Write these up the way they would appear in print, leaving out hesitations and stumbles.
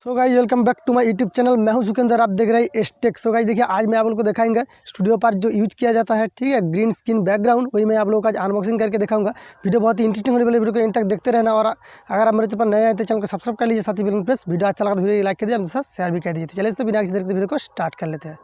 So guys welcome back to my YouTube channel. मैं हूं सुखेंदु, आप देख रहे हैं एस्टेक। सो गाइस देखिए, आज मैं आप लोगों को दिखाऊंगा स्टूडियो पर जो यूज किया जाता है, ठीक है, ग्रीन स्क्रीन बैकग्राउंड, वही मैं आप लोगों को आज अनबॉक्सिंग करके दिखाऊंगा। वीडियो बहुत ही इंटरेस्टिंग होने वाली, वीडियो को एंड तक देखते रहना। और अगर आप मेरे चैनल पर नए आए तो चैनल को सब्सक्राइब कर लीजिए, साथ ही बेल प्रेस। वीडियो अच्छा लगा तो वीडियो को लाइक कर दीजिए, साथ शेयर भी कर दीजिए। चलिए तो बिना किसी देर के वीडियो को स्टार्ट कर लेते हैं।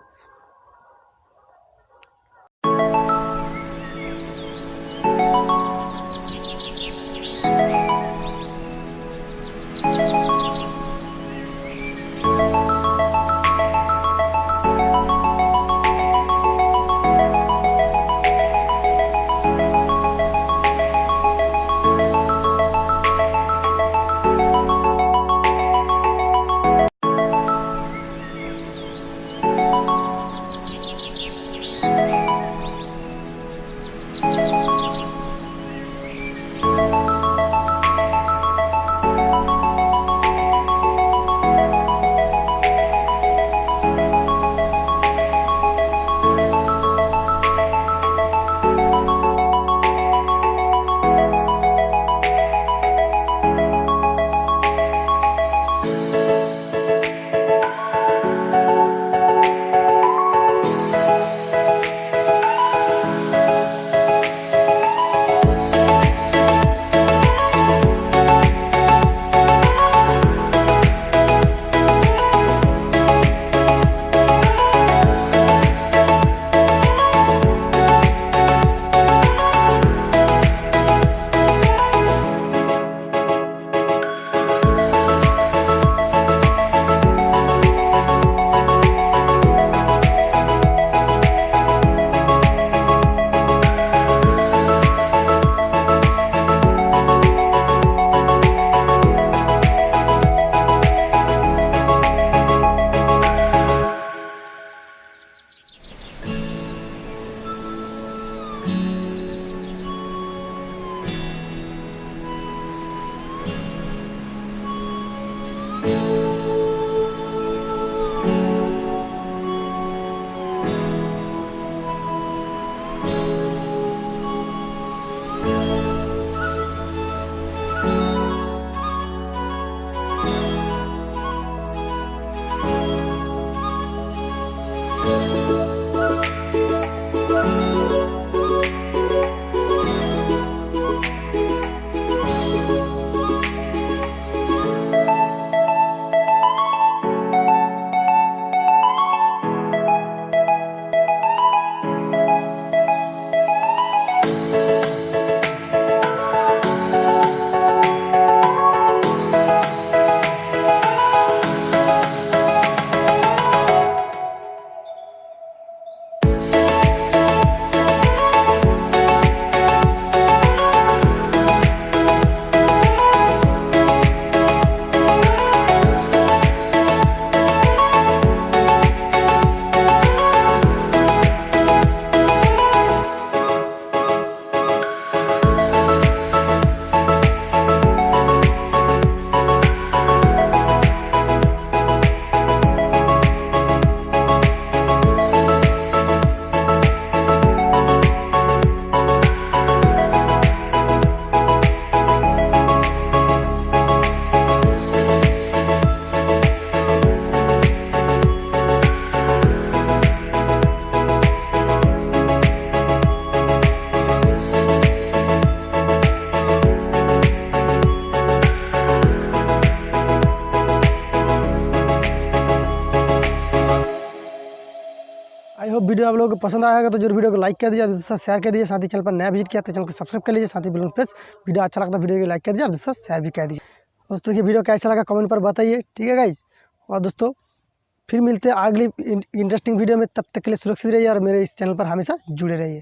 आई होप वीडियो आप लोगों को पसंद आएगा तो जरूर वीडियो को लाइक कर दीजिए, दूसरा शेयर कर दीजिए। साथ ही चैनल पर नया विजिट किया तो चैनल को सब्सक्राइब कर लीजिए, साथ ही बेल प्रेस। वीडियो अच्छा लगता है वीडियो को लाइक कर दीजिए, दूसरा शेयर भी कर दीजिए। दोस्तों ये वीडियो कैसा लगा कमेंट पर बताइए, ठीक है गाइज। और दोस्तों फिर मिलते हैं अगली इंटरेस्टिंग वीडियो में, तब तक के लिए सुरक्षित रहिए और मेरे इस चैनल पर हमेशा जुड़े रहिए।